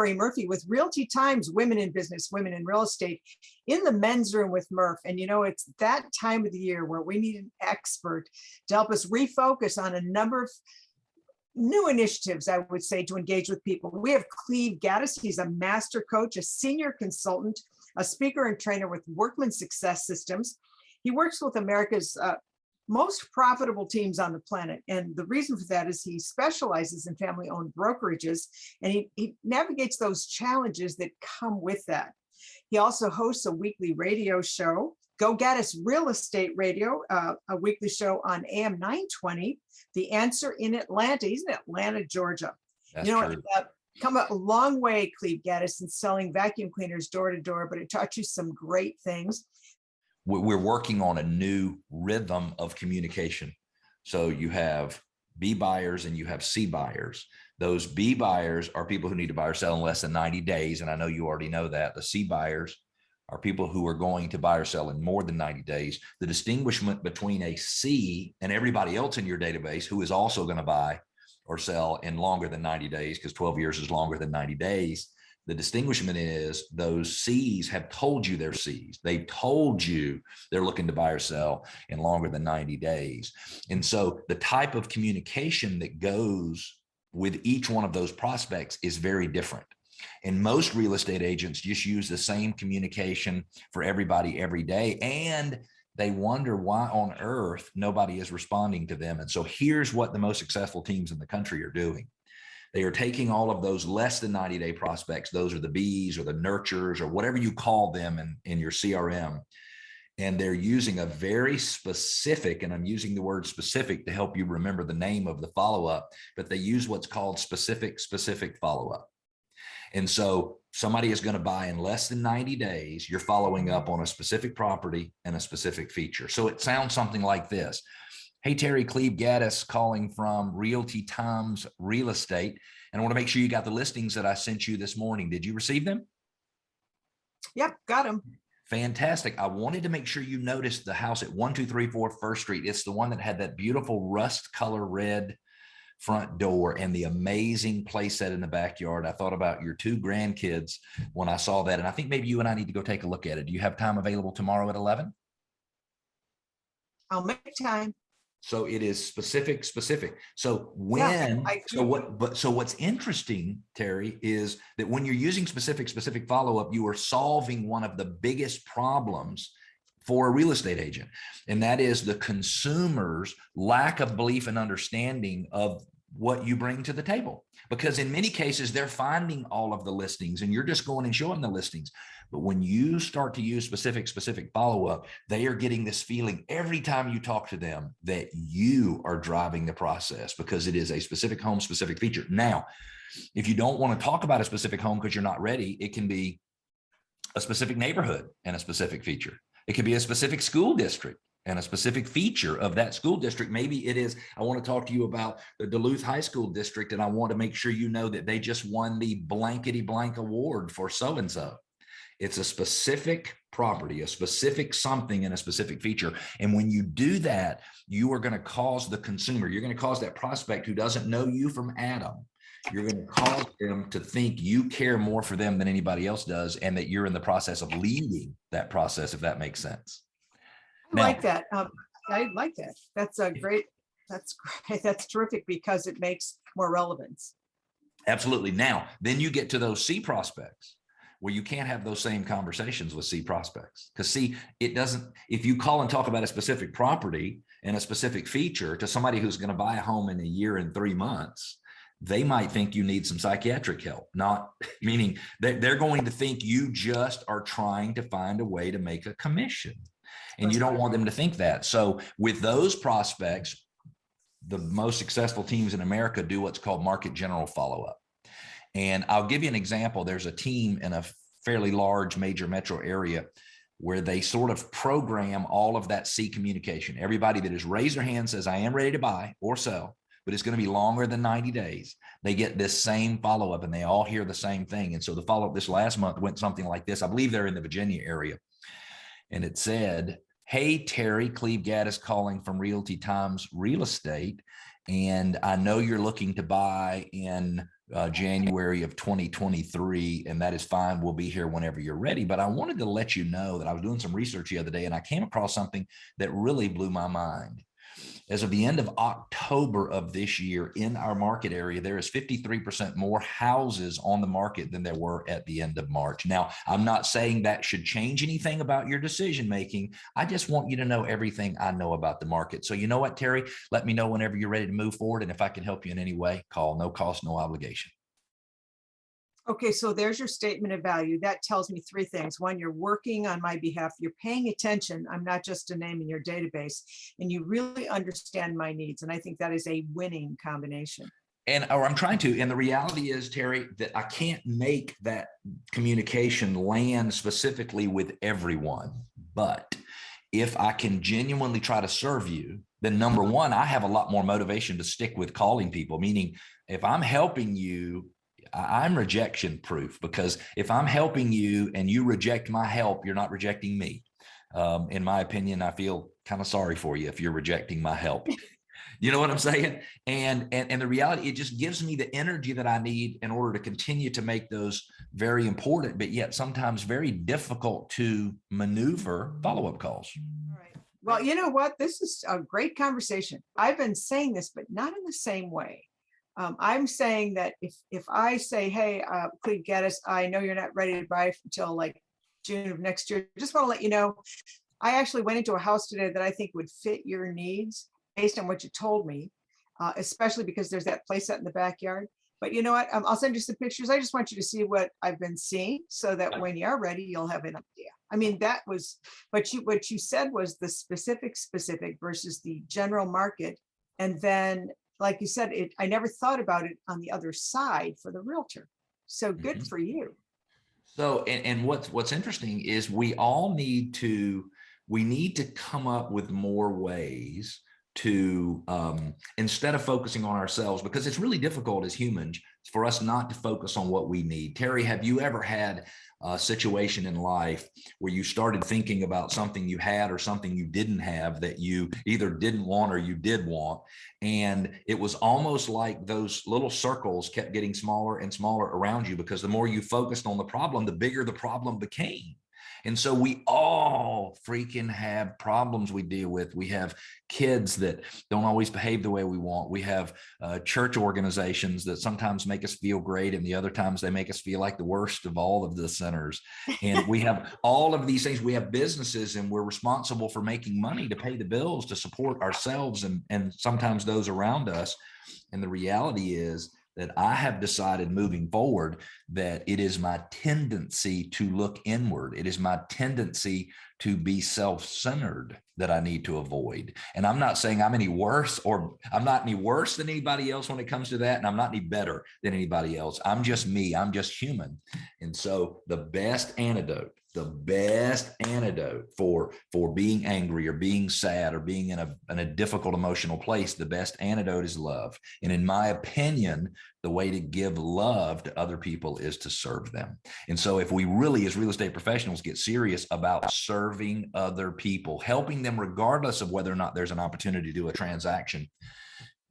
Terri Murphy with Realty Times Women in Business, Women in Real Estate in the men's room with Murph. And it's that time of the year where we need an expert to help us refocus on a number of new initiatives, I would say, to engage with people. We have Cleve Gaddis. He's a master coach, a senior consultant, a speaker and trainer with Workman Success Systems. He works with America's most profitable teams on the planet. And the reason for that is he specializes in family-owned brokerages, and he navigates those challenges that come with that. He also hosts a weekly radio show, Go Gaddis Real Estate Radio, a weekly show on AM 920, The Answer in Atlanta. He's in Atlanta, Georgia. That's true. Come a long way, Cleve Gaddis, in selling vacuum cleaners door to door, but it taught you some great things. We're working on a new rhythm of communication. So you have B buyers and you have C buyers. Those B buyers are people who need to buy or sell in less than 90 days. And I know you already know that. The C buyers are people who are going to buy or sell in more than 90 days. The distinguishment between a C and everybody else in your database who is also going to buy or sell in longer than 90 days, because 12 years is longer than 90 days. The distinguishment is those C's have told you they're C's. They've told you they're looking to buy or sell in longer than 90 days. And so the type of communication that goes with each one of those prospects is very different. And most real estate agents just use the same communication for everybody every day. And they wonder why on earth nobody is responding to them. And so here's what the most successful teams in the country are doing. They are taking all of those less than 90-day prospects. Those are the Bs or the nurturers or whatever you call them in your CRM. And they're using a very specific, and I'm using the word specific to help you remember the name of the follow-up, but they use what's called specific follow-up. And so somebody is going to buy in less than 90 days. You're following up on a specific property and a specific feature. So it sounds something like this. Hey, Terri, Cleve Gaddis calling from Realty Times Real Estate. And I want to make sure you got the listings that I sent you this morning. Did you receive them? Yep, got them. Fantastic. I wanted to make sure you noticed the house at 1234 First Street. It's the one that had that beautiful rust color red front door and the amazing play set in the backyard. I thought about your two grandkids when I saw that. And I think maybe you and I need to go take a look at it. Do you have time available tomorrow at 11? I'll make time. So it is specific. So when, so what's interesting, Terri, is that when you're using specific follow-up, you are solving one of the biggest problems for a real estate agent. And that is the consumer's lack of belief and understanding of what you bring to the table. Because in many cases, they're finding all of the listings and you're just going and showing the listings. But when you start to use specific follow-up, they are getting this feeling every time you talk to them that you are driving the process because it is a specific home, specific feature. Now, if you don't want to talk about a specific home because you're not ready, it can be a specific neighborhood and a specific feature. It could be a specific school district and a specific feature of that school district. Maybe it is, I want to talk to you about the Duluth High School District, and I want to make sure you know that they just won the blankety blank award for so-and-so. It's a specific property, a specific something, and a specific feature. And when you do that, you are going to cause the consumer, you're going to cause that prospect who doesn't know you from Adam, you're going to cause them to think you care more for them than anybody else does, and that you're in the process of leading that process, if that makes sense. I like that. I like that. That's great. That's terrific because it makes more relevance. Absolutely. Now, then you get to those C prospects where you can't have those same conversations with C prospects. Because see, it doesn't, if you call and talk about a specific property and a specific feature to somebody who's going to buy a home in a year and 3 months, they might think you need some psychiatric help, not meaning that they're going to think you just are trying to find a way to make a commission. And you don't want them to think that. So with those prospects, the most successful teams in America do what's called market general follow-up. And I'll give you an example. There's a team in a fairly large major metro area where they sort of program all of that C communication. Everybody that has raised their hand says, I am ready to buy or sell, but it's going to be longer than 90 days. They get this same follow-up and they all hear the same thing. And so the follow-up this last month went something like this. I believe they're in the Virginia area. And it said, hey, Terri, Cleve Gaddis calling from Realty Times Real Estate. And I know you're looking to buy in January of 2023, and that is fine. We'll be here whenever you're ready. But I wanted to let you know that I was doing some research the other day, and I came across something that really blew my mind. As of the end of October of this year in our market area, there is 53% more houses on the market than there were at the end of March. Now, I'm not saying that should change anything about your decision making. I just want you to know everything I know about the market. So you know what, Terri, let me know whenever you're ready to move forward. And if I can help you in any way, call, no cost, no obligation. Okay, so there's your statement of value. That tells me three things. One, you're working on my behalf. You're paying attention. I'm not just a name in your database, and you really understand my needs. And I think that is a winning combination. Or I'm trying to. And the reality is, Terri, that I can't make that communication land specifically with everyone. But if I can genuinely try to serve you, then number one, I have a lot more motivation to stick with calling people. Meaning, if I'm helping you, I'm rejection proof, because if I'm helping you and you reject my help, you're not rejecting me. In my opinion, I feel kind of sorry for you if you're rejecting my help. You know what I'm saying? And the reality, it just gives me the energy that I need in order to continue to make those very important, but yet sometimes very difficult to maneuver follow-up calls. All right. Well, you know what? This is a great conversation. I've been saying this, but not in the same way. I'm saying that if I say, hey, Cleve Gaddis, I know you're not ready to buy until like June of next year. Just want to let you know, I actually went into a house today that I think would fit your needs based on what you told me, especially because there's that place out in the backyard. But you know what? I'll send you some pictures. I just want you to see what I've been seeing so that when you're ready, you'll have an idea. I mean, that was, but what you said was the specific versus the general market. And then, like you said, I never thought about it on the other side for the realtor. So good for you. So, and what's interesting is we need to come up with more ways to, instead of focusing on ourselves, because it's really difficult as humans for us not to focus on what we need. Terri, have you ever had a situation in life where you started thinking about something you had or something you didn't have that you either didn't want or you did want? And it was almost like those little circles kept getting smaller and smaller around you, because the more you focused on the problem, the bigger the problem became. And so we all freaking have problems we deal with. We have kids that don't always behave the way we want. We have church organizations that sometimes make us feel great, and the other times they make us feel like the worst of all of the sinners. And we have all of these things. We have businesses, and we're responsible for making money to pay the bills, to support ourselves and sometimes those around us. And the reality is that I have decided moving forward that it is my tendency to look inward. It is my tendency to be self-centered that I need to avoid. And I'm not saying I'm any worse, or I'm not any worse than anybody else when it comes to that. And I'm not any better than anybody else. I'm just me. I'm just human. And so the best antidote for being angry or being sad or being in a difficult emotional place, the best antidote is love. And in my opinion, the way to give love to other people is to serve them. And so if we really, as real estate professionals, get serious about serving other people, helping them regardless of whether or not there's an opportunity to do a transaction,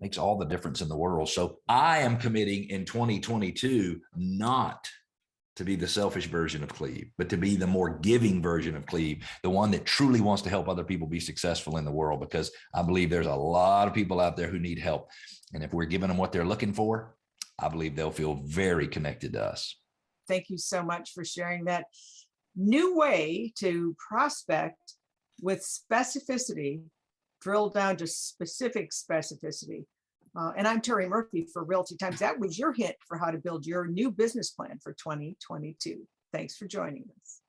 makes all the difference in the world. So I am committing in 2022 not to be the selfish version of Cleve, but to be the more giving version of Cleve, the one that truly wants to help other people be successful in the world, because I believe there's a lot of people out there who need help. And if we're giving them what they're looking for, I believe they'll feel very connected to us. Thank you so much for sharing that new way to prospect with specificity, drill down to specific specificity. And I'm Terri Murphy for Realty Times. That was your hint for how to build your new business plan for 2022. Thanks for joining us.